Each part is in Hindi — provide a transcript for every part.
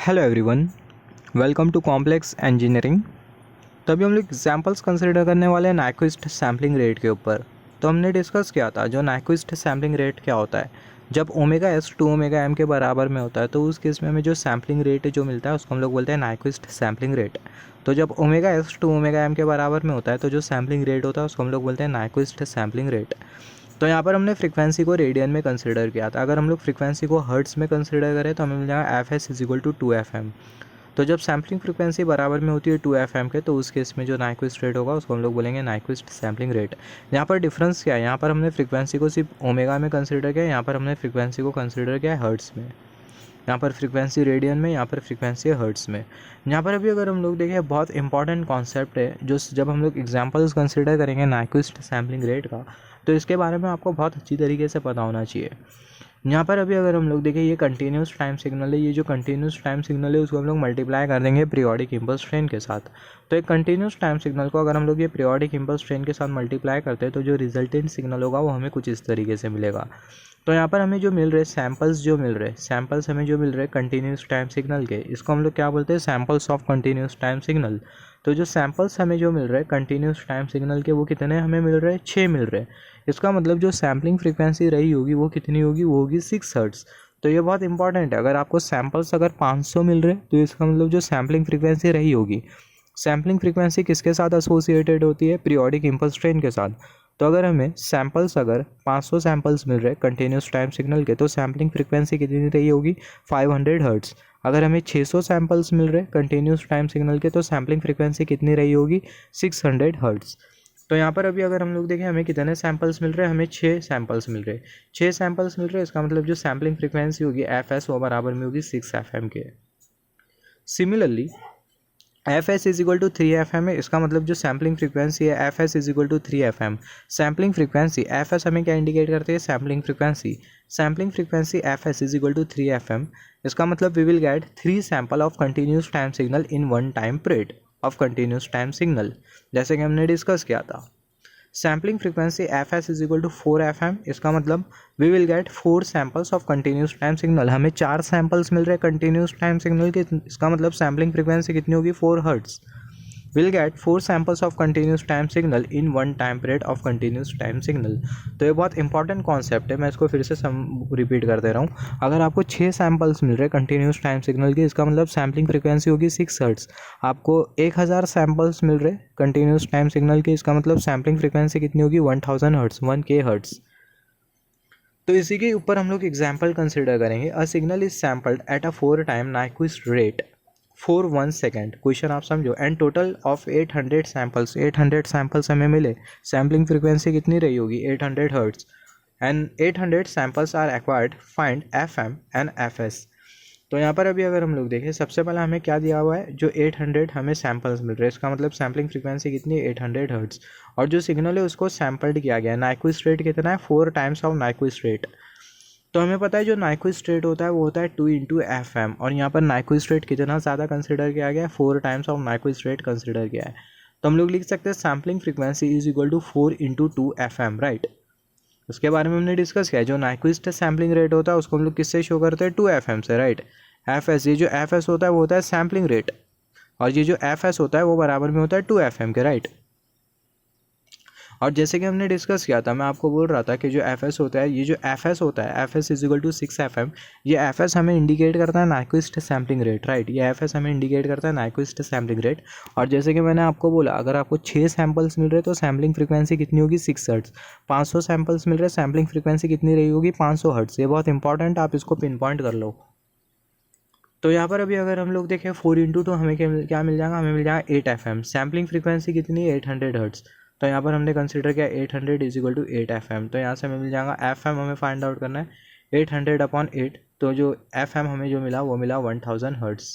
Hello everyone, welcome to complex engineering. तो अभी हम लोग एग्जांपल्स कंसिडर करने वाले हैं नाइक्विस्ट सैम्पलिंग रेट के ऊपर। तो हमने डिस्कस किया था जो नाइक्विस्ट सैम्पलिंग रेट क्या होता है। जब omega S two omega M के बराबर में होता है तो उस केस में हमें जो सैम्पलिंग रेट जो मिलता है उसको हम लोग बोलते हैं नाइक्विस्ट सैम्पलिंग रेट। तो जब omega S two omega M के बराबर में होता है तो जो सैम्पलिंग रेट होता है उसको हम लोग बोलते हैं नाइक्विस्ट सैम्पलिंग रेट। तो यहाँ पर हमने फ्रीक्वेंसी को रेडियन में कंसिडर किया था। अगर हम लोग फ्रीक्वेंसी को हर्ट्स में कंसिडर करें तो हमें मिल जाएगा F S is equal to 2 FM। तो जब सैम्पलिंग फ्रीक्वेंसी बराबर में होती है 2 FM के तो उस केस में जो नाइक्विस्ट रेट होगा उसको हम लोग बोलेंगे नाइक्विस्ट सैम्पलिंग रेट। यहाँ पर डिफरेंस क्या है, यहाँ पर हमने फ्रीक्वेंसी को सिर्फ ओमेगा में कंसिडर किया, यहाँ पर हमने फ्रीक्वेंसी को कंसिडर किया है हर्ट्स में। यहाँ पर फ्रीक्वेंसी रेडियन में, यहाँ पर फ्रीक्वेंसी हर्ट्स में। यहाँ पर अभी अगर हम लोग देखें बहुत इंपॉर्टेंट कॉन्सेप्ट है जो जब हम लोग एग्जांपल्स कंसिडर करेंगे नाइक्विस्ट सैम्पलिंग रेट का तो इसके बारे में आपको बहुत अच्छी तरीके से पता होना चाहिए। यहाँ पर अभी अगर हम लोग देखें ये कंटिन्यूस टाइम सिग्नल है, ये जो कंटिन्यूस टाइम सिग्नल है उसको हम लोग मल्टीप्लाई कर देंगे पीरियोडिक इम्पल्स ट्रेन के साथ। तो एक कंटिन्यूस टाइम सिग्नल को अगर हम लोग ये पीरियोडिक इम्पल्स ट्रेन के साथ मल्टीप्लाई करते हैं तो जो रिजल्टेंट सिग्नल होगा वो हमें कुछ इस तरीके से मिलेगा। तो यहाँ पर हमें जो मिल रहे सैम्पल्स हमें जो मिल रहे कंटिन्यूस टाइम सिग्नल के, इसको हम लोग क्या बोलते हैं, samples of continuous time signal. तो जो सैम्पल्स हमें जो मिल रहे हैं कंटिन्यूस टाइम सिग्नल के वो कितने हमें मिल रहे हैं, 6 मिल रहे हैं। इसका मतलब जो सैम्पलिंग फ्रीक्वेंसी रही होगी वो कितनी होगी, वो होगी 6 हर्ट्स। तो ये बहुत इंपॉर्टेंट है। अगर आपको सैम्पल्स अगर 500 मिल रहे तो इसका मतलब जो सैम्पलिंग फ्रीक्वेंसी रही होगी, सैम्पलिंग फ्रीक्वेंसी किसके साथ एसोसिएटेड होती है, पीरियोडिक इम्पल्स ट्रेन के साथ। तो अगर हमें सैम्पल्स अगर 500 सैम्पल्स मिल रहे कंटिन्यूस टाइम सिग्नल के तो सैम्पलिंग फ्रीक्वेंसी कितनी रही होगी, 500 हर्ट्स। अगर हमें 600 सैम्पल्स मिल रहे कंटिन्यूस टाइम सिग्नल के तो सैम्पलिंग फ्रीक्वेंसी कितनी रही होगी, 600 हर्ट्स। तो यहाँ पर अभी अगर हम लोग देखें हमें कितने सैम्पल्स मिल रहे हैं, हमें 6 सैम्पल्स मिल रहे हैं। 6 सैम्पल्स मिल रहे हैं, इसका मतलब जो सैम्पलिंग फ्रीक्वेंसी होगी एफ एस वो बराबर में होगी 6 FM के। Similarly F S is equal to 3 FM है, इसका मतलब जो सैम्पलिंग फ्रीक्वेंसी है F S is equal to 3 FM। Sampling frequency F S हमें क्या इंडिकेट करती है, sampling frequency F S is equal to 3 FM। इसका मतलब we will get 3 sample of continuous time signal in one time period of continuous time signal, जैसे कि हमने डिस्कस किया था। Sampling frequency F S is equal to 4 FM, इसका मतलब we will get 4 samples of continuous time signal. हमें 4 सैम्पल्स मिल रहे हैं कंटिन्यूस टाइम सिग्नल के, इसका मतलब सैम्पलिंग फ्रीक्वेंसी कितनी होगी, 4 hertz. Will get 4 samples of continuous time signal in one time period of continuous time signal. तो ये बहुत इंपॉर्टेंट कॉन्सेप्ट है, मैं इसको फिर से रिपीट कर दे रहा हूँ। अगर आपको 6 सैम्पल्स मिल रहे कंटिन्यूस टाइम सिग्नल के, इसका मतलब सैम्पलिंग फ्रीक्वेंसी होगी 6 हर्ट्स। आपको 1000 सैम्पल्स मिल रहे कंटिन्यूस टाइम सिग्नल के, इसका मतलब सैम्पलिंग फ्रीक्वेंसी कितनी होगी, 1000 हर्ट्स, 1K हर्ट्स। तो इसी के ऊपर हम लोग एग्जाम्पल कंसिडर करेंगे। A signal is sampled at a 4 time Nyquist rate for 1 second. Question आप समझो, and total of 800 samples, 800 samples हमें मिले। सैम्पलिंग फ्रीक्वेंसी कितनी रही होगी, 800 hertz, and 800 samples are acquired, find FM and FS। तो यहाँ पर अभी अगर हम लोग देखें सबसे पहले हमें क्या दिया हुआ है, जो 800 हमें सैम्पल्स मिल रहे हैं, इसका मतलब सैम्पलिंग फ्रीक्वेंसी कितनी है, 800 हर्ट्स। और जो सिग्नल है उसको सैम्पल्ड किया गया है, नाइक्विस्ट रेट कितना है, 4 टाइम्स ऑफ नाइक्विस्ट रेट। तो हमें पता है जो नाइक्विस्ट रेट होता है वो होता है 2 × FM, और यहाँ पर नाइक्विस्ट रेट कितना ज़्यादा कंसिडर किया गया है, 4 times of Nyquist rate consider किया है। तो हम लोग लिख सकते हैं sampling frequency is equal to 4 × 2 FM, right. उसके बारे में हमने डिस्कस किया है, जो नाइक्विस्ट सैम्पलिंग रेट होता है उसको हम लोग किससे शो करते हैं, 2 FM से, राइट। FS, ये जो FS होता है वो होता है सैम्पलिंग रेट, और ये जो FS होता है वो बराबर में होता है 2 FM के, राइट। और जैसे कि हमने डिस्कस किया था, मैं आपको बोल रहा था कि जो FS होता है, ये जो FS होता है FS is equal to 6 FM, ये FS हमें इंडिकेट करता है नाइक्विस्ट सैम्पलिंग रेट, राइट। ये FS हमें इंडिकेट करता है नाइक्विस्ट सैम्पलिंग रेट। और जैसे कि मैंने आपको बोला, अगर आपको 6 सैम्पल्स मिल रहे तो सैम्पलिंग फ्रीक्वेंसी कितनी होगी, 6 हर्ट्स। 500 सैम्पल्स मिल रहे, सैम्पलिंग फ्रीक्वेंसी कितनी रही होगी, 500 हर्ट्स। ये बहुत इंपॉर्टेंट, आप इसको पिन पॉइंट कर लो। तो यहाँ पर अभी अगर हम लोग देखें 4 × 2 हमें क्या मिल जाएगा, हमें मिल जाएगा 8 FM। सैम्पलिंग फ्रीक्वेंसी कितनी है, 800 हर्ट्स। तो यहाँ पर हमने कंसिडर किया 800 इज इक्वल टू 8 FM। तो यहाँ से हमें मिल जाएगा FM हमें फाइंड आउट करना है 800/8। तो जो FM हमें जो मिला वो मिला 1000 हर्ट्स।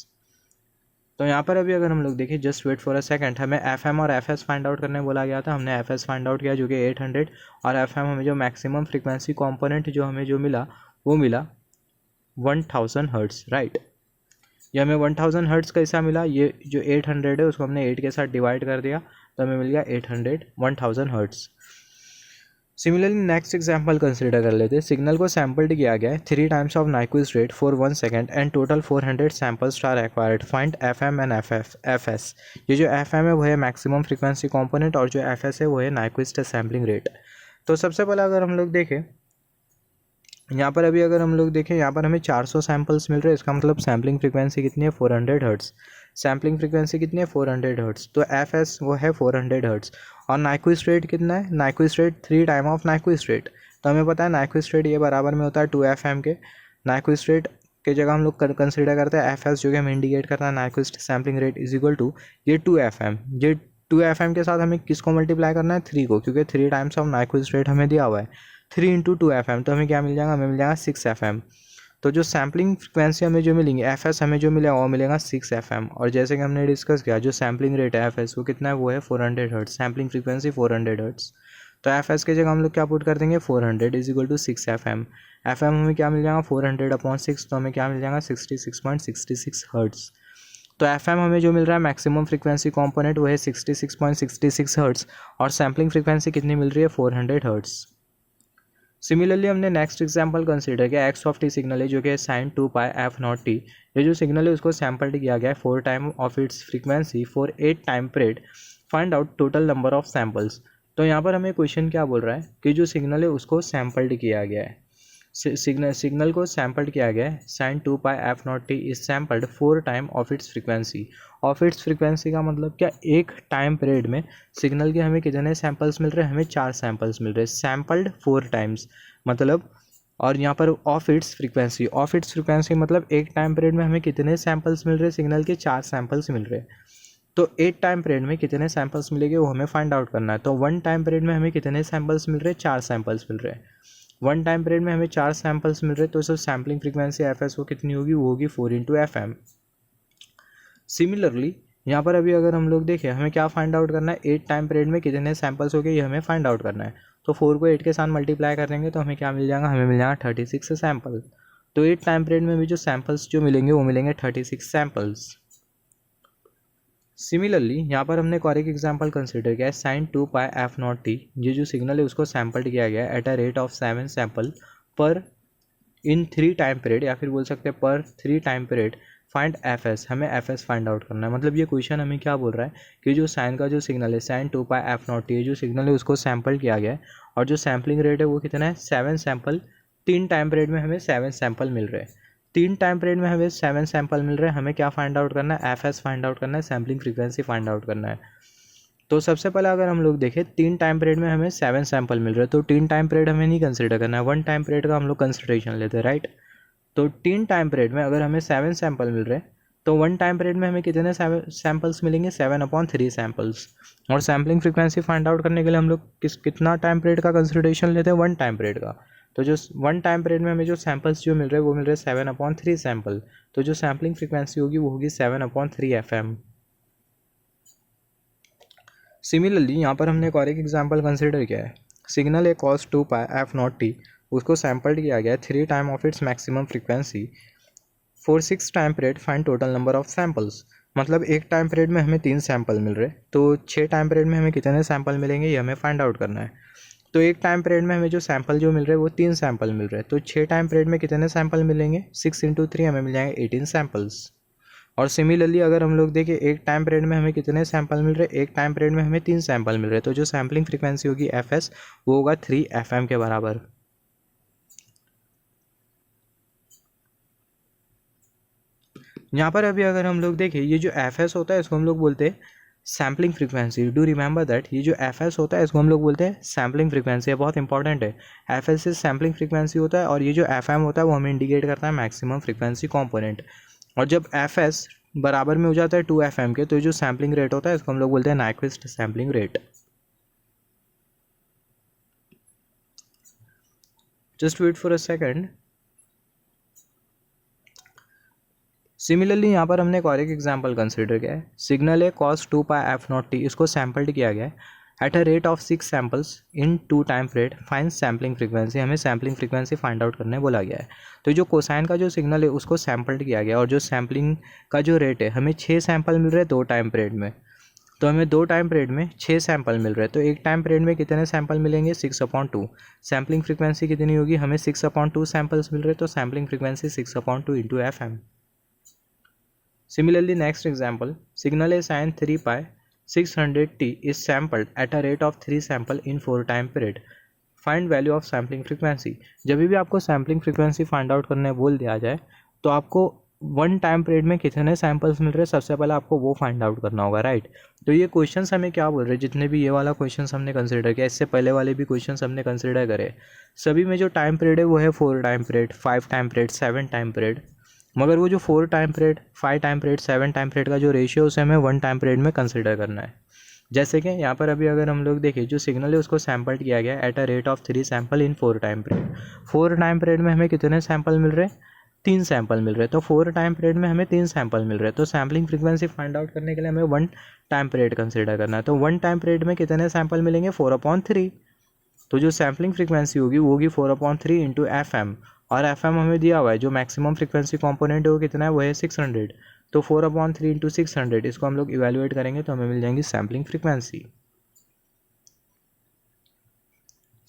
तो यहाँ पर अभी अगर हम लोग देखें, just wait for a second, हमें FM और FS फाइंड आउट करने बोला गया था, हमने FS फाइंड आउट किया जो कि 800, और FM हमें जो मैक्सिमम फ्रीक्वेंसी कॉम्पोनेंट जो हमें जो मिला वो मिला 1000 हर्ट्स, राइट। ये हमें 1000 हर्ट्स कैसा मिला, ये जो 800 है उसको हमने 8 के साथ डिवाइड कर दिया तो हमें मिल गया 800 1000 hertz. Similarly next example consider कर लेते हैं। सिग्नल को सैम्पल्ड किया गया है 3 times of Nyquist rate for 1 second and total 400 samples are required. Find F M and F S. ये जो एफ एम है वो है मैक्सिमम फ्रीक्वेंसी कॉम्पोनेंट और जो एफ एस है वो है नाइक्विस्ट सैम्पलिंग रेट। तो सबसे पहले अगर हम लोग देखें यहाँ पर यहाँ पर हमें 400 सैम्पल्स मिल रहे हैं। इसका मतलब सैम्पलिंग फ्रीक्वेंसी कितनी है 400 हर्ट्स। सैम्पलिंग फ्रीक्वेंसी कितनी है 400 हर्ट्स। तो एफ एस वो है 400 हर्ट्स। और नाइक्विस्ट रेट कितना है, Nyquist rate 3 time of Nyquist rate. तो हमें पता है नाइक्विस्ट रेट ये बराबर में होता है 2FM के। नाइक्विस्ट रेट के जगह हम लोग कंसिडर करते हैं एफ एस, जो कि हमें इंडिकेट करता है Nyquist sampling rate is equal to ये 2FM। ये 2FM के साथ हमें किसको मल्टीप्लाई करना है 3 को, क्योंकि 3 टाइम्स ऑफ नाइक्विस्ट रेट हमें दिया हुआ है। 3 इंटू 2FM तो हमें क्या मिल जाएगा, हमें मिल जाएगा 6FM। तो जो सैम्पलिंग फ्रिक्वेंसी हमें जो मिलेंगी एफ एस हमें जो मिलेगा वो मिलेगा 6FM। और जैसे कि हमने डिस्कस किया जो सैम्पलिंग रेट है एफ एस वो कितना है, वो है 400 हर्ट्स। Sampling frequency 400 hertz. तो एफ एस की जगह हम लोग क्या पुट कर देंगे 400 is equal to 6FM। F M हमें क्या मिल जाएगा 400/6, तो हमें क्या मिल जाएगा 66.66 हर्ट्स। तो एफ एम हमें जो मिल रहा है मैक्सिमम फ्रिक्वेंसी कॉम्पोनेंट वो है 66.66 हर्ट्स और सैम्पलिंग फ्रिक्वेंसी कितनी मिल रही है 400 हर्ट्स। सिमिलरली हमने नेक्स्ट एग्जांपल कंसीडर किया एक्स ऑफ टी सिग्नल है जो कि sin 2πf0t। ये जो सिग्नल है उसको सैम्पल्ड किया गया है 4 time of its frequency for 8 time period. Find out total number of samples. तो यहाँ पर हमें क्वेश्चन क्या बोल रहा है कि जो सिग्नल है उसको सैम्पल्ड किया गया है, सिग्नल को सैम्पल्ड किया गया है sin 2πf0t is sampled 4 time of its frequency. Of its frequency का मतलब क्या, एक टाइम पीरियड में सिग्नल के हमें कितने सैम्पल्स मिल रहे हैं, हमें 4 सैम्पल्स मिल रहे हैं। सैम्पल्ड 4 टाइम्स मतलब, और यहाँ पर ऑफ इट्स फ्रीक्वेंसी मतलब एक टाइम पीरियड में हमें कितने सैम्पल्स मिल रहे हैं, सिग्नल के 4 सैम्पल्स मिल रहे हैं। तो 8 टाइम पीरियड में कितने सैम्पल्स मिलेंगे वो हमें फाइंड आउट करना है। तो 1 टाइम पीरियड में हमें कितने सैम्पल्स मिल रहे हैं, 4 सैम्पल्स मिल रहे हैं। 1 टाइम पीरियड में हमें 4 सैम्पल्स मिल रहे हैं, तो sir sampling frequency F S वो कितनी होगी, वो होगी 4 इंटू FM। सिमिलरली यहाँ पर अभी अगर हम लोग देखें हमें क्या फाइंड आउट करना है, 8 टाइम पीरियड में कितने सैम्पल्स हो गए ये हमें फाइंड आउट करना है। तो 4 को 8 के साथ मल्टीप्लाई कर देंगे तो हमें क्या मिल जाएगा, हमें मिल जाएगा 36 सैम्पल। तो 8 टाइम पीरियड में भी जो सैम्पल्स जो मिलेंगे वो मिलेंगे 36 सैम्पल्स। सिमिलरली यहाँ पर हमने और एक एग्जाम्पल कंसिडर किया है sin 2πf0t। ये जो सिग्नल है उसको सैम्पल्ड किया गया है at a rate of 7 sample पर इन 3 टाइम पीरियड, या फिर बोल सकते हैं पर 3 time period. Find F S, हमें एफ एस फाइंड आउट करना है। मतलब ये क्वेश्चन हमें क्या बोल रहा है कि जो साइन का जो सिग्नल है sin 2πf0t ये जो सिग्नल है उसको सैम्पल किया गया है और जो सैम्पलिंग रेट है वो कितना है 7 सैम्पल। 3 टाइम पीरियड में हमें 7 सैम्पल मिल रहे हैं। 3 टाइम पीरियड में हमें 7 सैम्पल मिल रहे हैं। हमें क्या फाइंड आउट करना है, एफ एस फाइंड आउट करना है, सैम्पलिंग फ्रीक्वेंसी फाइंड आउट करना है। तो सबसे पहले अगर हम लोग देखें 3 टाइम पीरियड में हमें 7 सैम्पल मिल रहे हैं, तो 3 टाइम पीरियड हमें नहीं कंसिडर करना है, 1 टाइम पीरियड का हम लोग कंसिडरेशन लेते हैं, राइट। तो 3 टाइम पीरियड में अगर हमें 7 सैम्पल मिल रहे हैं तो 1 टाइम पीरियड में हमें कितने सैम्पल्स मिलेंगे, 7/3 सैम्पल्स। और सैम्पलिंग फ्रीक्वेंसी फाइंड आउट करने के लिए हम लोग कितना टाइम पीरियड का कंसिडरेशन लेते हैं, 1 टाइम पीरियड का। तो जो 1 टाइम पीरियड में हमें जो सैम्पल्स जो मिल रहे हैं वो मिल रहे हैं 7/3 सैम्पल। तो जो सैम्पलिंग फ्रीक्वेंसी होगी वो होगी 7/3 FM। सिमिलरली यहाँ पर हमने एक और एक एग्जाम्पल कंसिडर किया है। सिग्नल है cos 2πf0t, उसको सैम्पल्ड किया गया है 3 time of its maximum frequency for 6 time period. Find total number of samples. मतलब एक टाइम पीरियड में हमें 3 सैम्पल मिल रहे, तो 6 टाइम पीरियड में हमें कितने सैम्पल मिलेंगे ये हमें फाइंड आउट करना है। तो एक टाइम पीरियड में हमें जो सैम्पल जो मिल रहे हैं वो 3 सैम्पल मिल रहे हैं, तो 6 टाइम पीरियड में कितने सैम्पल मिलेंगे, 6 इंटू 3 हमें मिल जाएंगे 18 सैम्पल्स। और सिमिलरली अगर हम लोग देखें एक टाइम पीरियड में हमें कितने सैम्पल मिल रहे हैं, एक टाइम पीरियड में हमें 3 सैम्पल मिल रहे हैं, तो जो सैम्पलिंग फ्रीक्वेंसी होगी एफ एस वो होगा 3 FM के बराबर। यहाँ पर अभी अगर हम लोग देखें ये जो एफ एस होता है इसको हम लोग बोलते हैं sampling frequency. Do remember that ये जो एफ एस होता है इसको हम लोग बोलते हैं सैम्पलिंग फ्रीक्वेंसी, बहुत इंपॉर्टेंट है। एफ एस से सैम्पलिंग फ्रीक्वेंसी होता है और ये जो एफ एम होता है वो हमें इंडिकेट करता है मैक्सिमम फ्रीक्वेंसी कॉम्पोनेंट। और जब एफ एस बराबर में हो जाता है 2 FM के, तो ये जो सैम्पलिंग रेट होता है इसको हम लोग बोलते हैं Nyquist sampling rate. Just wait for a second. Similarly यहाँ पर हमने एक और एक एग्जाम्पल कंसिडर किया है। सिग्नल है cos 2πf0t, इसको सैम्पल्ड किया गया है at a rate of 6 samples in 2 time period. Find sampling frequency, हमें सैम्पलिंग फ्रीक्वेंसी फाइंड आउट करने बोला गया है। तो जो कोसाइन का जो सिग्नल है उसको सैम्पल्ड किया गया और जो सैम्पलिंग का जो रेट है हमें 6 सैम्पल मिल रहे हैं 2 टाइम पीरियड में। तो हमें 2 टाइम पीरियड में 6 सैंपल मिल रहे हैं, तो एक टाइम पीरियड में कितने सैंपल मिलेंगे, 6/2। सैम्पलिंग फ्रीक्वेंसी कितनी होगी, हमें 6/2 सैंपल्स मिल रहे हैं, तो sampling frequency 6/2 into FM। Similarly, next example, signal is sin 3 pi 600t is sampled at a rate of 3 sample in 4 time period. Find value of sampling frequency. जब भी आपको सैम्पलिंग फ्रीक्वेंसी फाइंड आउट करने बोल दिया जाए तो आपको 1 टाइम पीरियड में कितने सैंपल्स मिल रहे हैं, सबसे पहले आपको वो फाइंड आउट करना होगा, राइट। तो ये क्वेश्चंस हमें क्या बोल रहे हैं, जितने भी ये वाला क्वेश्चंस हमने कंसिडर किया, इससे पहले वाले भी क्वेश्चंस हमने कंसिडर करे, सभी में जो टाइम पीरियड है वो है 4 time period, 5 time period, 7 time period. मगर वो जो 4 time period, 5 time period, 7 time period का जो रेशियो उसे हमें 1 टाइम पीरियड में कंसिडर करना है। जैसे कि यहाँ पर अभी अगर हम लोग देखें, जो सिग्नल है उसको सैम्पल्ड किया गया at a rate of 3 sample in 4 time period. 4 time period में हमें कितने सैंपल मिल रहे हैं, 3 सैंपल मिल रहे हैं, तो 4 टाइम पीरियड में हमें 3 सैंपल मिल रहे हैं। तो सैम्पलिंग फ्रीक्वेंसी फाइंड आउट करने के लिए हमें 1 टाइम पीरियड कंसिडर करना है। तो 1 टाइम पीरियड में कितने सैंपल मिलेंगे, 4/3। तो जो सैम्पलिंग फ्रीक्वेंसी होगी वो होगी 4/3 इंटू FM, और FM हमें दिया हुआ है, जो मैक्सिमम फ्रीक्वेंसी कंपोनेंट है वो कितना है, वो है 600। तो 4/3 इंटू 600, इसको हम लोग इवेल्युएट करेंगे तो हमें मिल जाएंगी सैम्पलिंग फ्रीक्वेंसी।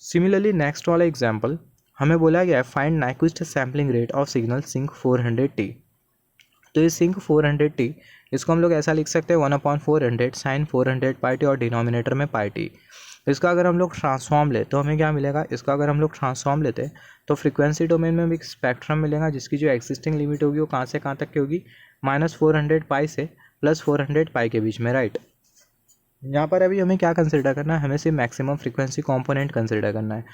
सिमिलरली नेक्स्ट वाला एग्जांपल हमें बोला गया है, find Nyquist sampling rate of signal sinc 400t। तो ये सिंक 400t, इसको हम लोग ऐसा लिख सकते हैं 1/400 साइन 400 पाई टी और डिनोमिनेटर में पाई टी। इसका अगर हम लोग ट्रांसफॉर्म ले तो हमें क्या मिलेगा, इसका अगर हम लोग ट्रांसफॉर्म लेते हैं तो फ्रीक्वेंसी डोमेन में भी एक स्पेक्ट्रम मिलेगा, जिसकी जो एक्सिस्टिंग लिमिट होगी वो कहाँ से कहाँ तक की होगी, -400 पाई से +400 पाई के बीच में, राइट। यहाँ पर अभी हमें क्या कंसिडर करना है, हमें सिर्फ मैक्सिमम फ्रीक्वेंसी कंपोनेंट कंसिडर करना है।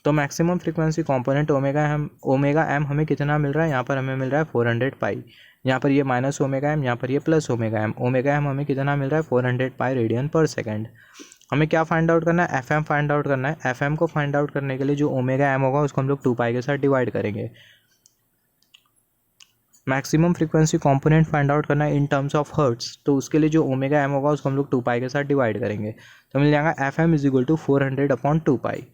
तो maximum frequency component omega M हमें कितना मिल रहा है, यहाँ पर हमें मिल रहा है 400 पाई, यहाँ पर ये -ओमेगा एम, यहाँ पर ये +ओमेगा एम। ओमेगा एम हमें कितना मिल रहा है, 400 पाई रेडियन पर सेकेंड। हमें क्या फाइंड आउट करना है, FM फाइंड आउट करना है। FM को फाइंड आउट करने के लिए जो ओमेगा एम होगा उसको हम लोग 2 पाई के साथ डिवाइड करेंगे। Maximum frequency component find out करना है इन टर्म्स ऑफ हर्ट्स, तो उसके लिए जो ओमेगा एम होगा उसको हम लोग 2 पाई के साथ डिवाइड करेंगे, तो मिल जाएगा FM = 400/2 पाई।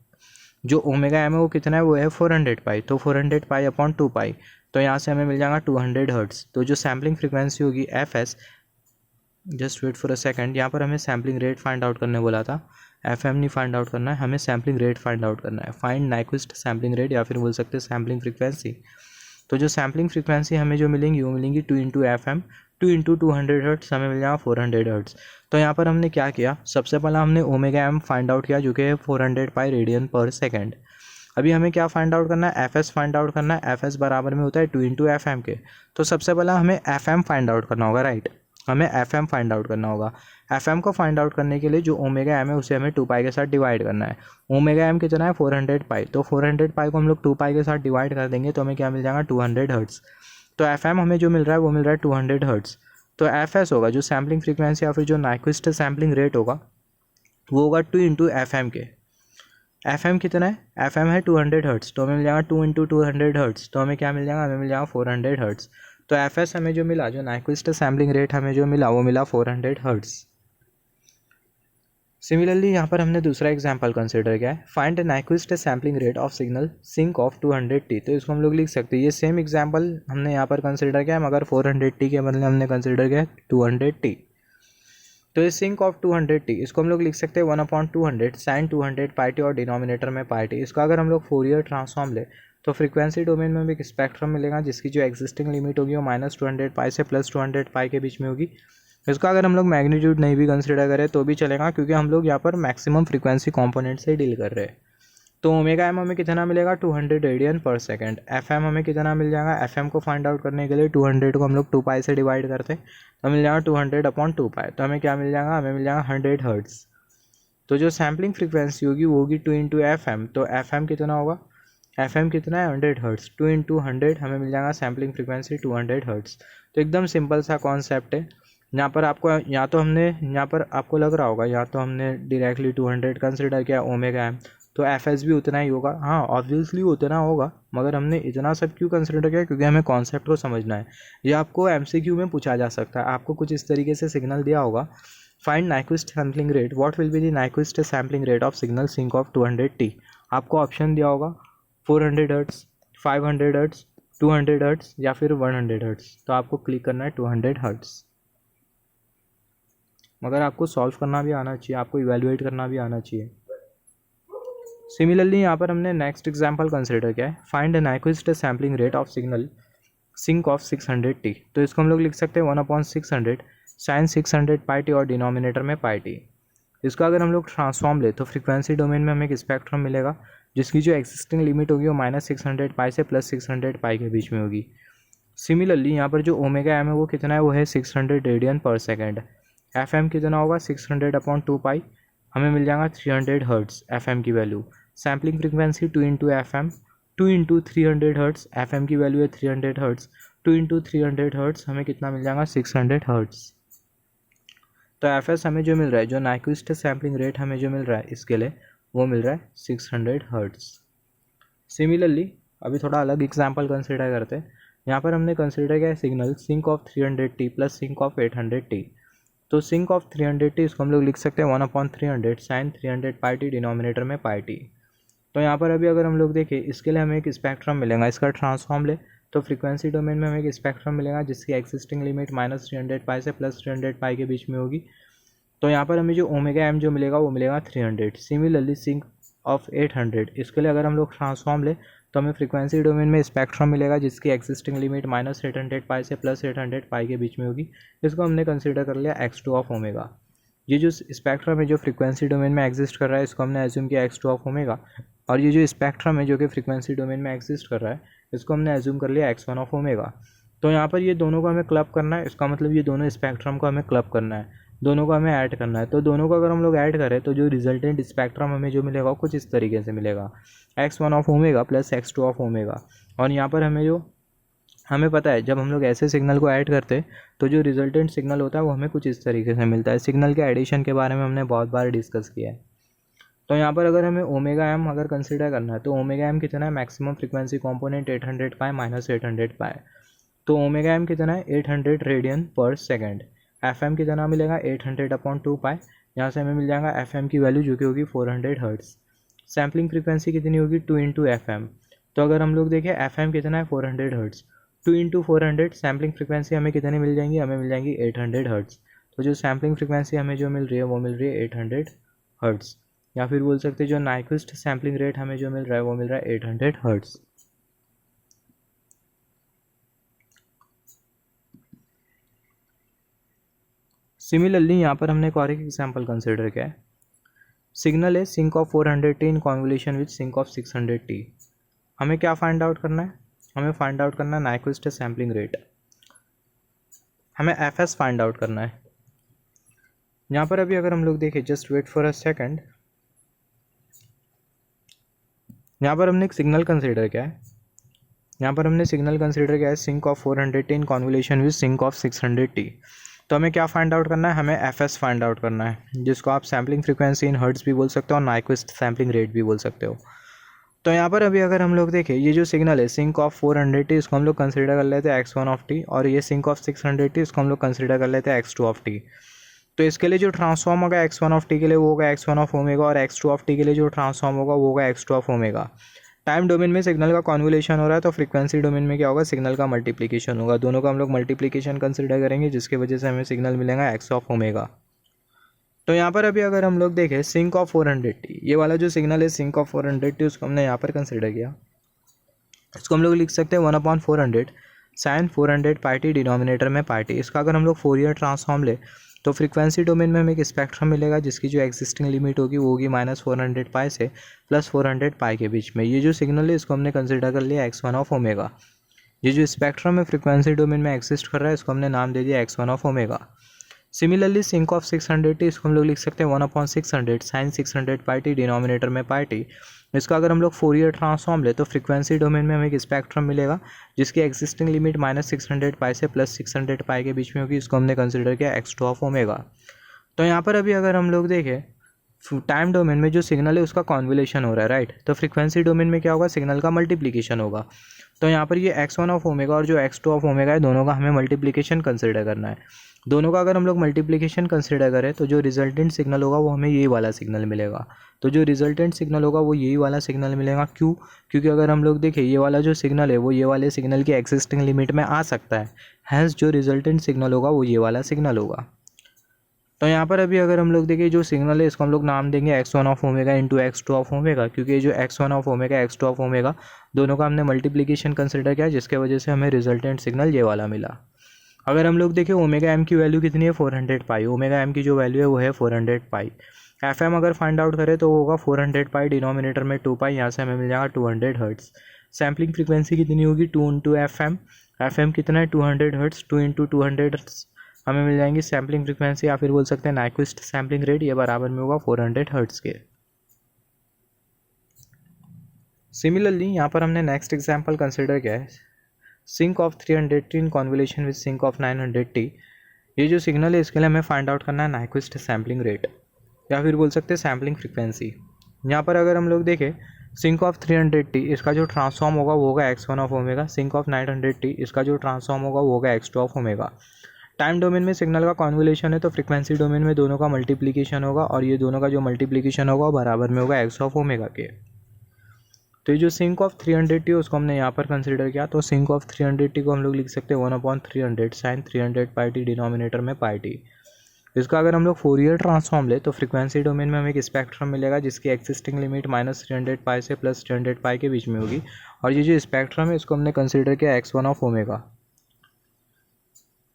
जो ओमेगा एम है वो कितना है, वो है 400 पाई, तो 400 पाई/2 पाई, तो यहाँ से हमें मिल जाएगा 200 हर्ट्स। तो जो सैम्पलिंग फ्रीक्वेंसी होगी FS, just wait for a second, यहाँ पर हमें सैम्पलिंग रेट फाइंड आउट करने बोला था, FM नहीं फाइंड आउट करना है, हमें सैम्पलिंग रेट फाइंड आउट करना है। फाइंड नाइक्विस्ट सैम्पलिंग रेट, या फिर बोल सकते हैं सैम्पलिंग फ्रीक्वेंसी। तो जो सैम्पलिंग फ्रीक्वेंसी हमें जो मिलेंगी वो मिलेंगी 2 इंटू FM, 2 इंटू 200 हर्ट्स, हमें मिल जाएगा 400 हर्ट्स। तो यहाँ पर हमने क्या किया, सबसे पहला हमने ओमेगा एम फाइंड आउट किया जो कि है 400 पाई रेडियन पर सेकेंड। अभी हमें क्या फाइंड आउट करना है, FS फाइंड आउट करना है। FS बराबर में होता है 2 इंटू FM के। तो सबसे पहला हमें FM फाइंड आउट करना होगा, राइट, हमें FM फाइंड आउट करना होगा। FM को फाइंड आउट करने के लिए जो ओमेगा एम है उसे हमें 2 पाई के साथ डिवाइड करना है। ओमेगा एम कितना है, 400 पाई, तो 400 पाई को हम लोग 2 पाई के साथ डिवाइड कर देंगे तो हमें क्या मिल जाएगा, 200 हर्ट्स। तो FM हमें जो मिल रहा है वो मिल रहा है 200 हर्ट्स। तो FS होगा जो सैम्पलिंग फ्रीक्वेंसी या फिर जो नाइक्विस्ट सैम्पलिंग रेट होगा वो होगा 2 इंटू FM के। FM कितना है, FM है 200 हर्ट्स, तो हमें मिल जाएगा 2 इंटू 200 हर्ट्स, तो हमें क्या मिल जाएगा, हमें मिल जाएगा 400 हर्ट्स। तो FS हमें जो मिला, जो नाइक्विस्ट सैम्पलिंग रेट हमें जो मिला वो मिला 400 हर्ट्स। सिमिलरली यहाँ पर हमने दूसरा एग्जांपल कंसिडर किया है, find Nyquist sampling rate of signal sinc of 200t। तो इसको हम लोग लिख सकते हैं, ये सेम एग्जांपल हमने यहाँ पर कंसिडर किया है, मगर 400t के बदले हमने कंसिडर किया 200t। तो ये सिंक ऑफ 200t, इसको हम लोग लिख सकते हैं 1/200 साइन 200 पाई टी और डिनोमिनेटर में पाई टी। इसका अगर हम लोग फोरियर ट्रांसफॉर्म ले तो फ्रीक्वेंसी डोमेन में भी एक स्पेक्ट्रम मिलेगा, जिसकी जो एक्जिस्टिंग लिमिट होगी वो -200 पाई से +200 पाई के बीच में होगी। इसका अगर हम लोग मैग्नीट्यूड नहीं भी कंसिडर करें तो भी चलेगा, क्योंकि हम लोग यहाँ पर मैक्सिमम फ्रीक्वेंसी कंपोनेंट से डील कर रहे हैं। तो ओमेगा एम हमें कितना मिलेगा, 200 रेडियन पर सेकेंड। FM हमें कितना मिल जाएगा, FM को फाइंड आउट करने के लिए 200 को हम लोग 2 पाई से डिवाइड करते हैं तो मिल जाएगा 200/2 पाई, तो हमें क्या मिल जाएगा, हमें मिल जाएगा 100 हर्ट्स। तो जो सैम्पलिंग फ्रीक्वेंसी होगी वो होगी 2 इंटू FM, तो FM कितना होगा, FM कितना है 100 हर्ट्स, 2 इंटू 100 हमें मिल जाएगा सैम्पलिंग फ्रीक्वेंसी 200 हर्ट्स। तो एकदम सिंपल सा कॉन्सेप्ट है। यहाँ पर आपको यहाँ तो हमने यहाँ पर आपको लग रहा होगा यहाँ तो हमने डायरेक्टली 200 कंसिडर किया ओमेगा एम, तो FS भी उतना ही होगा। हाँ ऑब्वियसली उतना होगा, मगर हमने इतना सब क्यों कंसिडर किया, क्योंकि हमें कॉन्सेप्ट को समझना है। ये आपको MCQ में पूछा जा सकता है। आपको कुछ इस तरीके से सिग्नल दिया होगा, find Nyquist sampling rate, what will be the Nyquist sampling rate of signal sinc of 200t। आपको ऑप्शन दिया होगा 400 हर्ट्स, 500 हर्ट्स, 200 हर्ट्स या फिर 100 हर्ट्स, तो आपको क्लिक करना है 200 हर्ट्स। मगर आपको सॉल्व करना भी आना चाहिए, आपको इवेलुएट करना भी आना चाहिए। सिमिलरली यहाँ पर हमने नेक्स्ट एग्जांपल कंसिडर किया है, find Nyquist sampling rate of signal sinc of 600T। तो इसको हम लोग लिख सकते हैं 1/600 साइन 600 पाई टी और डिनोमिनेटर में पाई टी। इसका अगर हम लोग ट्रांसफॉर्म ले तो फ्रीक्वेंसी डोमेन में हमें एक स्पेक्ट्रम मिलेगा जिसकी जो एक्सिस्टिंग लिमिट होगी वो -600 पाई से +600 पाई के बीच में होगी। सिमिलरली यहाँ पर जो ओमेगा एम है वो कितना है, वो है 600 रेडियन पर सेकेंड। एफ एम कितना होगा 600/2 पाई, हमें मिल जाएगा 300 हर्ट्स एफ एम की value. Sampling frequency 2 × F M, 2 × 300 hertz, F M की वैल्यू है 300 हर्ट्स, 2 × 300 हर्ट्स हमें कितना मिल जाएगा 600 हर्ट्स। तो एफ एस हमें जो मिल रहा है, जो नाइक्विस्ट सैम्पलिंग रेट हमें जो मिल रहा है इसके लिए वो मिल रहा है 600 हर्ट्स। सिमिलरली अभी थोड़ा अलग एग्जाम्पल कंसिडर करते हैं। यहाँ पर हमने कंसिडर किया है signal sinc of 300T plus sinc of 800T। तो सिंक ऑफ 300T इसको हम लोग लिख सकते हैं 1/300 साइन 300 पाई टी डिनोमिनेटर में पाई टी। तो यहाँ पर अभी अगर हम लोग देखें इसके लिए हमें एक स्पेक्ट्रम मिलेगा, इसका ट्रांसफॉर्म ले तो फ्रीक्वेंसी डोमेन में हमें एक स्पेक्ट्रम मिलेगा जिसकी एक्सिस्टिंग लिमिट -300 पाई से +300 पाई के बीच में होगी। तो यहाँ पर हमें जो ओमेगा एम जो मिलेगा वो मिलेगा 300। सिमिलरली सिंक ऑफ 800 इसके लिए अगर हम लोग ट्रांसफॉर्म ले तो हमें फ्रीक्वेंसी डोमेन में स्पेक्ट्रम मिलेगा जिसकी एक्सिस्टिंग लिमिट -800 पाई से +800 पाई के बीच में होगी। इसको हमने कंसिडर कर लिया x2 ऑफ ओमेगा। ये जो स्पेक्ट्रम है जो फ्रीक्वेंसी डोमेन में एग्जिस्ट कर रहा है इसको हमने एज्यूम किया x2 ऑफ ओमेगा, और ये जो स्पेक्ट्रम है जो कि फ्रीक्वेंसी डोमेन में एग्जिस्ट कर रहा है इसको हमने एज्यूम कर लिया x1 ऑफ ओमेगा। तो यहाँ पर ये दोनों को हमें क्लब करना है, इसका मतलब ये दोनों स्पेक्ट्रम को हमें क्लब करना है, दोनों को हमें ऐड करना है। तो दोनों को अगर हम लोग ऐड करें तो जो रिजल्टेंट स्पेक्ट्रम हमें जो मिलेगा वो कुछ इस तरीके से मिलेगा, x1 of omega plus x2 of omega. और यहाँ पर हमें पता है जब हम लोग ऐसे सिग्नल को ऐड करते हैं तो जो रिजल्टेंट सिग्नल होता है वो हमें कुछ इस तरीके से मिलता है। सिग्नल के एडिशन के बारे में हमने बहुत बार डिस्कस किया है। तो यहाँ पर अगर हमें ओमेगा एम अगर कंसिडर करना है तो ओमेगा एम कितना है, मैक्सिमम फ्रीक्वेंसी कंपोनेंट 800 पाई -800 पाई। तो ओमेगा एम कितना है 800 रेडियन पर सेकेंड। एफ एम कितना मिलेगा 800/2 पाई, यहाँ से हमें मिल जाएगा एफ एम की वैल्यू जो कि होगी 400 हर्ट्स। सैम्पलिंग फ्रीक्वेंसी कितनी होगी 2 × एफ एम। तो अगर हम लोग देखें एफ एम कितना है 400 हर्ट्स, 2 × 400 सैम्पलिंग फ्रीक्वेंसी हमें कितनी मिल जाएंगी, हमें मिल जाएंगी 800 हर्ट्स। तो जो सैम्पलिंग फ्रीक्वेंसी हमें जो मिल रही है वो मिल रही है 800 हर्ट्स, या फिर बोल सकते हैं जो नाइक्विस्ट सैम्पलिंग रेट हमें जो मिल रहा है वो मिल रहा है 800 हर्ट्स। सिमिलरली यहाँ पर हमने एक और एग्जाम्पल कंसिडर किया है। सिग्नल है sinc of 400T in convolution with sinc of 600T। हमें क्या फाइंड आउट करना है, हमें फाइंड आउट करना है नाइक्विस्ट सैम्पलिंग रेट, हमें एफ एस फाइंड आउट करना है। यहाँ पर अभी अगर हम लोग देखें, just wait for a second, यहाँ पर हमने एक सिग्नल कंसिडर किया है, यहाँ पर हमने सिग्नल कंसिडर किया है sinc of 400T in convolution with sinc of 600T। तो हमें क्या फाइंड आउट करना है, हमें एफ एस फाइंड आउट करना है, जिसको आप सैम्पलिंग फ्रीक्वेंसी इन हर्ट्स भी बोल सकते हो और नाइक्विस्ट सैम्पलिंग रेट भी बोल सकते हो। तो यहाँ पर अभी अगर हम लोग देखें ये जो सिग्नल है सिंक ऑफ 400T इसको हम लोग कंसिडर कर लेते हैं x1 ऑफ t, और ये सिंक ऑफ 600T इसको हम लोग कंसिडर कर लेते हैं x2 ऑफ t। तो इसके लिए जो ट्रांसफॉर्म होगा x1 ऑफ t के लिए वो होगा x1 ऑफ ओमेगा, और x2 ऑफ t के लिए जो ट्रांसफॉर्म होगा वो होगा x2 of omega. Time domain में सिग्नल का कॉन्वोल्यूशन हो रहा है तो फ्रीक्वेंसी डोमेन में क्या होगा, सिग्नल का मल्टीप्लिकेशन होगा। दोनों का हम लोग मल्टीप्लिकेशन कंसिडर करेंगे जिसकी वजह से हमें सिग्नल मिलेगा x ऑफ ओमेगा। तो यहाँ पर अभी अगर हम लोग देखें सिंक ऑफ 400T, ये वाला जो सिग्नल है सिंक ऑफ 400T उसको हमने यहाँ पर कंसिडर किया, इसको हम लोग लिख सकते हैं 1/400 साइन 400 पाई टी डिनोमिनेटर में पाई टी। इसका अगर हम लोग फोरियर ट्रांसफॉर्म ले तो फ्रीक्वेंसी डोमेन में हमें एक स्पेक्ट्रम मिलेगा जिसकी जो एक्सिस्टिंग लिमिट होगी वो होगी -400 पाई से +400 पाई के बीच में। ये जो सिग्नल है इसको हमने कंसिडर कर लिया x1 ऑफ ओमेगा। ये जो स्पेक्ट्रम है फ्रीक्वेंसी डोमेन में एक्सिस्ट कर रहा है इसको हमने नाम दे दिया x1 of omega. Similarly sinc of 600T इसको हम लोग लिख सकते हैं 1/600 साइन 600 पाई टी डिनोमिनेटर में पाई टी। इसका अगर हम लोग फोरियर ट्रांसफॉर्म ले तो फ्रीक्वेंसी डोमेन में हमें एक स्पेक्ट्रम मिलेगा जिसकी एक्सिस्टिंग लिमिट -600 पाई से +600 पाई के बीच में होगी, इसको हमने कंसिडर किया x2 ऑफ ओमेगा। तो यहाँ पर अभी अगर हम लोग देखें टाइम डोमेन में जो सिग्नल है उसका कॉन्वोल्यूशन हो रहा है, राइट। तो फ्रीक्वेंसी डोमेन में क्या होगा, सिग्नल का मल्टीप्लिकेशन होगा। तो यहाँ पर ये x1 ऑफ ओमेगा और जो x2 ऑफ ओमेगा है दोनों का हमें मल्टीप्लिकेशन कंसिडर करना है। दोनों का अगर हम लोग मल्टीप्लिकेशन कंसिडर करें तो जो रिजल्टेंट सिग्नल होगा वो हमें यही वाला सिग्नल मिलेगा। तो जो रिजल्टेंट सिग्नल होगा वो यही वाला सिग्नल मिलेगा। क्यों, क्योंकि अगर हम लोग देखें ये वाला जो सिग्नल है वो ये वाले सिग्नल की एक्सिस्टिंग लिमिट में आ सकता है, हैंस जो रिजल्टेंट सिग्नल होगा वो ये वाला सिग्नल होगा। तो यहाँ पर अभी अगर हम लोग देखें जो सिग्नल है इसको हम लोग नाम देंगे x1 of omega into x2 of omega, क्योंकि ये जो x1 of omega x2 of omega दोनों का हमने मल्टीप्लिकेशन कंसिडर किया, जिसके वजह से हमें रिजल्टेंट सिग्नल ये वाला मिला। अगर हम लोग देखें ओमेगा एम की वैल्यू कितनी है 400 पाई, ओमेगा एम की जो वैल्यू है वो है 400 पाई। एफ एम अगर फाइंड आउट करें तो वो होगा 400 पाई, डिनोमिनेटर में 2 पाई, यहाँ से हमें मिल जाएगा 200 हर्ट्स। सैम्पलिंग फ्रीक्वेंसी कितनी होगी 2 इंटू एफ एम कितना है 200 हर्ट्स, 2 इंटू 200 हर्ट्स हमें मिल जाएंगी सैम्पलिंग फ्रीक्वेंसी, या फिर बोल सकते हैं नाइक्विस्ट सैम्पलिंग रेट, ये बराबर में होगा 400 हर्ट्स के। सिमिलरली यहाँ पर हमने नेक्स्ट एग्जाम्पल कंसिडर किया है sinc of 300T in convolution with sinc of 900T। ये जो सिग्नल है इसके लिए हमें फाइंड आउट करना है नाइक्विस्ट सैम्पलिंग रेट, या फिर बोल सकते हैं सैम्पलिंग फ्रीक्वेंसी। यहाँ पर अगर हम लोग देखें सिंक ऑफ 300T इसका जो ट्रांसफॉर्म होगा वो होगा x1 of omega, sink of 900T इसका जो ट्रांसफॉर्म होगा वो होगा x2 of omega. Time domain में सिग्नल का कॉन्वोल्यूशन है तो फ्रीक्वेंसी डोमेन में दोनों का मल्टीप्लिकेशन होगा, और ये दोनों का जो मल्टीप्लिकेशन होगा बराबर में होगा x ऑफ ओमेगा के। तो ये जो सिंक ऑफ 300T उसको हमने यहाँ पर कंसिडर किया, तो सिंक ऑफ 300T को हम लोग लिख सकते हैं 1/300 साइन 300 पाई टी, डिनोमिनेटर में पाई टी। इसका अगर हम लोग फोरियर ट्रांसफॉर्म ले तो फ्रीक्वेंसी डोमेन में हमें एक स्पेक्ट्रम मिलेगा जिसकी एक्सिस्टिंग लिमिट -300 पाई से +300 पाई के बीच में होगी, और ये जो स्पेक्ट्रम है इसको हमने कंसिडर किया x1 ऑफ ओमेगा।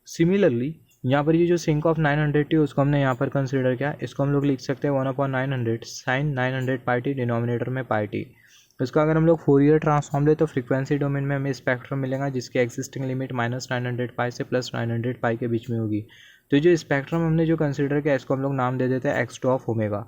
सिमिलरली यहाँ पर ये जो सिंक ऑफ 900T उसको हमने यहाँ पर कंसिडर किया, इसको हम लोग लिख सकते हैं 1/900 साइन 900 पाई टी, डिनोमिनेटर में पाई टी। इसका अगर हम लोग फोरियर ट्रांसफॉर्म ले तो फ्रीक्वेंसी डोमेन में हमें स्पेक्ट्रम मिलेगा जिसकी एक्सिस्टिंग लिमिट -900 पाई से +900 पाई के बीच में होगी। तो जो स्पेक्ट्रम हमने जो कंसिडर किया इसको हम लोग नाम दे देते हैं x2 ऑफ ओमेगा।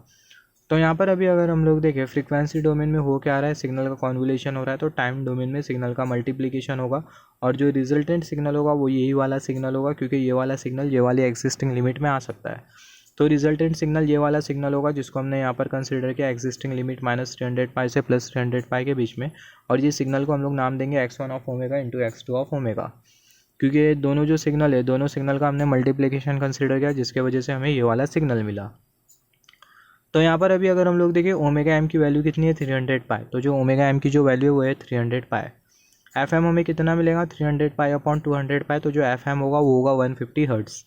तो यहाँ पर अभी अगर हम लोग देखें फ्रीक्वेंसी डोमेन में हो क्या रहा है, सिग्नल का कॉन्वोल्यूशन हो रहा है, तो टाइम डोमेन में सिग्नल का मल्टीप्लिकेशन होगा, और जो रिजल्टेंट सिग्नल होगा वो यही वाला सिग्नल होगा, क्योंकि ये वाला सिग्नल ये वाली एक्सिस्टिंग लिमिट में आ सकता है। तो रिजल्टेंट सिग्नल ये वाला सिग्नल होगा जिसको हमने यहाँ पर कंसिडर किया एक्सिस्टिंग लिमिट -300 पाई से +300 पाई के बीच में, और ये सिग्नल को हम लोग नाम देंगे x1 of omega into x2 of omega, क्योंकि दोनों जो सिग्नल है दोनों सिग्नल का हमने मल्टीप्लिकेशन कंसिडर किया जिसके वजह से हमें ये वाला सिग्नल मिला। तो यहाँ पर अभी अगर हम लोग देखें ओमेगा एम की वैल्यू कितनी है 300 पाई, तो जो ओमेगा एम की जो वैल्यू है वो है 300 पाई। एफ एम हमें कितना मिलेगा 300 पाई अपॉन 200 पाई, तो जो एफ एम होगा वो होगा 150 हर्ट्स।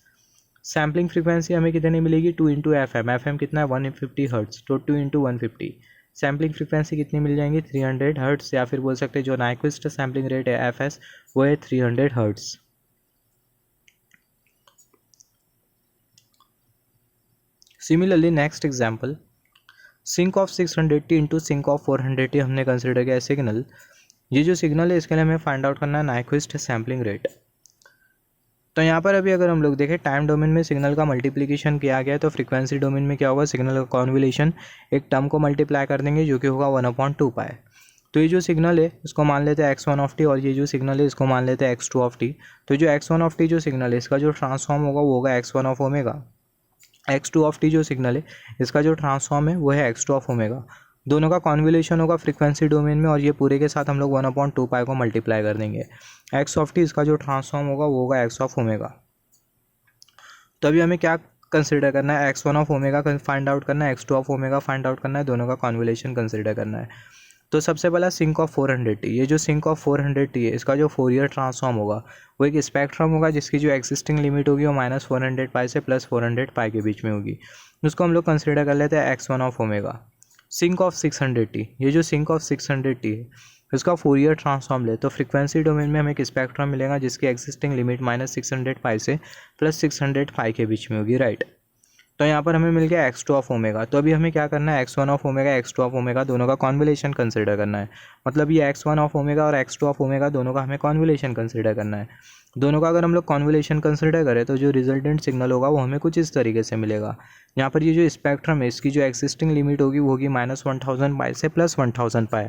सैम्पलिंग फ्रीक्वेंसी हमें कितनी मिलेगी 2 इंटू एफ एम कितना है 150 हर्ट्स, तो 2 इंटू 150 सैम्पलिंग फ्रीक्वेंसी कितनी मिल जाएंगी 300 हर्ट्स, या फिर बोल सकते हैं जो नाइक्विस्ट सैम्पलिंग रेट है एफ एस वो है 300 hertz. Similarly next example sinc of 600T into sinc of 400T हमने कंसिडर किया सिग्नल। ये जो सिग्नल है इसके लिए हमें फाइंड आउट करना है नाइक्विस्ट सैम्पलिंग रेट। तो यहाँ पर अभी अगर हम लोग देखें टाइम डोमेन में सिग्नल का मल्टीप्लिकेशन किया गया है, तो फ्रीक्वेंसी डोमेन में क्या होगा सिग्नल का कॉन्वोल्यूशन एक टर्म को मल्टीप्लाई कर देंगे जो कि होगा 1/2 पाई। तो ये जो सिग्नल है इसको मान लेते हैं x1 ऑफ टी, और ये जो सिग्नल है इसको मान लेते हैं x2 ऑफ टी। तो जो x1 ऑफ टी जो सिग्नल है इसका जो ट्रांसफॉर्म होगा वो होगा x1 of omega, x2 of T जो सिग्नल है इसका जो ट्रांसफॉर्म है वो है x2 ऑफ ओमेगा। दोनों का कॉन्वोल्यूशन होगा फ्रीक्वेंसी डोमेन में, और ये पूरे के साथ हम लोग 1/2 पाई को मल्टीप्लाई कर देंगे। x ऑफ टी इसका जो ट्रांसफॉर्म होगा वो होगा x ऑफ ओमेगा। तो अभी हमें क्या कंसिडर करना है x1 of omega find out करना है, x2 of omega find out करना है, दोनों का कॉन्वोल्यूशन कंसिडर करना है। तो सबसे पहला सिंक ऑफ 400T, ये जो सिंक ऑफ 400T है इसका जो फोरियर ट्रांसफॉर्म होगा वो एक स्पेक्ट्रम होगा जिसकी जो एक्सिस्टिंग लिमिट होगी वो -400 पाई से +400 पाई के बीच में होगी। उसको हम लोग कंसिडर कर लेते हैं x1 of omega. Sink of 600T, ये जो सिंक ऑफ 600T है इसका फोरियर ट्रांसफॉर्म ले तो फ्रीक्वेंसी डोमेन में हमें एक स्पेक्ट्रम मिलेगा जिसकी एक्सिस्टिंग लिमिट -600 पाई से +600 पाई के बीच में होगी, राइट। तो यहाँ पर हमें मिल गया x2 ऑफ ओमेगा। तो अभी हमें क्या करना है x1 of omega x2 of omega दोनों का कॉन्वोल्यूशन कंसिडर करना है। मतलब ये x1 ऑफ ओमेगा और x2 ऑफ ओमेगा दोनों का हमें कॉन्वोल्यूशन कंसिडर करना है। दोनों का अगर हम लोग कॉन्वोल्यूशन कंसिडर करें तो जो रिजल्टेंट सिग्नल होगा वो हमें कुछ इस तरीके से मिलेगा। यहाँ पर ये जो स्पेक्ट्रम है इसकी जो एक्सिस्टिंग लिमिट होगी वो होगी -1000 पाई से +1000 पाई।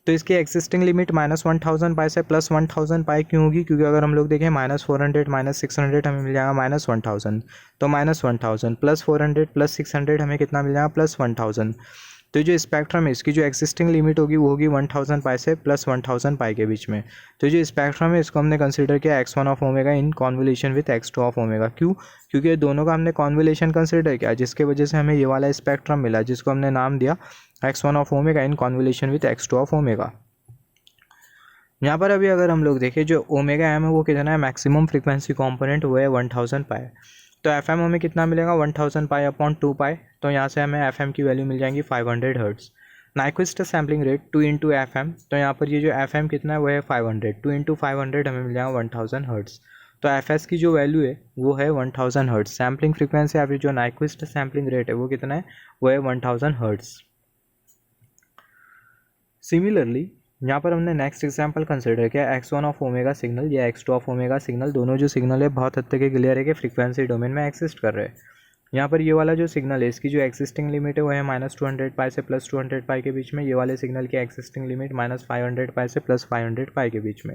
तो इसकी एक्सिस्टिंग लिमिट -1000 पाई से +1000 पाई क्यों होगी, क्योंकि अगर हम लोग देखें -400 -600 हमें मिल जाएगा -1000, तो -1000 +400 +600 हमें कितना मिल जाएगा +1000। तो जो स्पेक्ट्रम है इसकी जो एक्सिस्टिंग लिमिट होगी वो होगी 1000 पाई से +1000 पाई के बीच में। तो जो स्पेक्ट्रम है इसको हमने कंसिडर किया x1 of omega in convolution with x2 of omega. क्यों, क्योंकि दोनों का हमने कॉन्वोल्यूशन कंसिडर किया जिसके वजह से हमें ये वाला स्पेक्ट्रम मिला जिसको हमने नाम दिया x1 of omega in convolution with x2 of omega. यहाँ पर अभी अगर हम लोग देखें जो ओमेगा एम है वो कितना है, मैक्सिमम फ्रीक्वेंसी कंपोनेंट वो है 1000 पाई। तो एफ एम हमें कितना मिलेगा 1000 पाई अपॉन 2 पाई। तो यहाँ से हमें एफ एम की वैल्यू मिल जाएंगी 500 hertz. Nyquist sampling rate 2 into F M, तो यहाँ पर ये जो एफ एम कितना है वो है 500, 2 इंटू 500 हमें मिल जाएगा 1000 हर्ट्स। तो एफ एस की जो वैल्यू है वो है 1000 हर्ट्स। सैम्पलिंग फ्रीक्वेंसी अभी जो नाइक्विस्ट सैम्पलिंग रेट है वो कितना है, वो है 1000 हर्ट्स। सिमिलरली यहाँ पर हमने नेक्स्ट एग्जांपल कंसिडर किया x1 ऑफ ओमेगा सिग्नल या x2 ऑफ ओमेगा सिग्नल। दोनों जो सिग्नल है बहुत हद तक क्लियर है कि फ्रीक्वेंसी डोमेन में एक्सिस्ट कर रहे हैं। यहाँ पर ये वाला जो सिग्नल है इसकी जो एक्सिस्टिंग लिमिट है वो है -200 पाई से +200 पाई के बीच में। ये वाले सिग्नल की एक्सिस्टिंग लिमिट -500 पाई से +500 पाई के बीच में।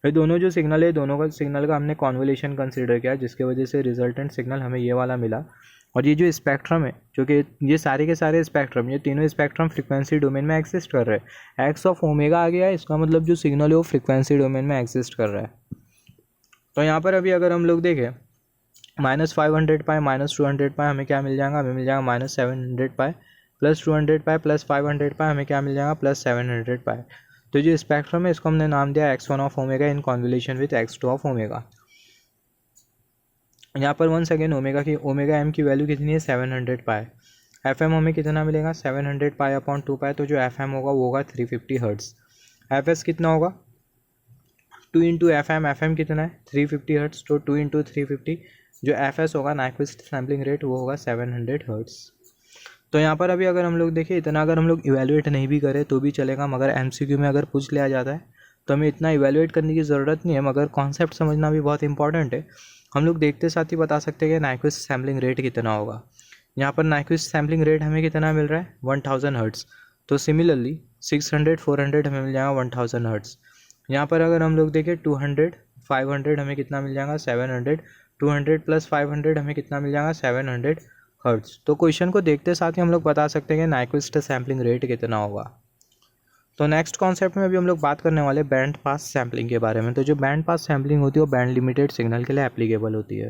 ये दोनों जो सिग्नल है दोनों का सिग्नल का हमने कॉन्वोल्यूशन कंसिडर किया, जिसकी वजह से रिजल्टेंट सिग्नल हमें ये वाला मिला। और ये जो स्पेक्ट्रम है, जो कि ये सारे के सारे स्पेक्ट्रम, ये तीनों स्पेक्ट्रम फ्रीक्वेंसी डोमेन में एक्सिस्ट कर रहे हैं। एक्स ऑफ ओमेगा आ गया है, इसका मतलब जो सिग्नल है वो फ्रीक्वेंसी डोमेन में एक्सिस्ट कर रहा है। तो यहाँ पर अभी अगर हम लोग देखें -500 पाई -200 पाई हमें क्या मिल जाएगा, हमें मिल जाएगा -700 पाई +200 पाई +500 पाई हमें क्या मिल जाएगा +700 पाई। तो जो स्पेक्ट्रम है इसको हमने नाम दिया x1 of omega in convolution with x2 of omega. यहाँ पर वंस अगेन ओमेगा एम की वैल्यू कितनी है 700 पाई। एफ एम हमें कितना मिलेगा 700 पाई अपॉन 2 पाई। तो जो एफ एम होगा वो होगा 350 हर्ट्स। एफ एस कितना होगा 2 इंटू एफ एम कितना है 350 हर्ट्स। तो 2 इंटू 350 जो एफ एस होगा नाइक्विस्ट सैम्पलिंग रेट वो होगा 700 हर्ट्स। तो यहाँ पर अभी अगर हम लोग देखें इतना अगर हम लोग इवेलुएट नहीं भी करें तो भी चलेगा, मगर एमसीक्यू में अगर पूछ लिया जाता है तो हमें इतना इवेलुएट करने की ज़रूरत नहीं है, मगर कॉन्सेप्ट समझना भी बहुत इंपॉर्टेंट है। हम लोग देखते साथ ही बता सकते हैं कि नाइक्विस्ट सैम्पलिंग रेट कितना होगा। यहाँ पर नाइक्विस्ट सैम्पलिंग रेट हमें कितना मिल रहा है 1000 हर्ट्स। तो सिमिलरली 600 400 हमें मिल जाएगा 1000 हर्ट्स। यहाँ पर अगर हम लोग देखें 200 500 हमें कितना मिल जाएगा 700, 200 + 500 हमें कितना मिल जाएगा 700 हर्ट्स। तो क्वेश्चन को देखते साथ ही हम लोग बता सकते हैं कि नाइक्विस्ट सैम्पलिंग रेट कितना होगा। तो नेक्स्ट कॉन्सेप्ट में अभी हम लोग बात करने वाले बैंड पास सैम्पलिंग के बारे में। तो जो बैंड पास सैम्पलिंग होती है वो बैंड लिमिटेड सिग्नल के लिए एप्लीकेबल होती है।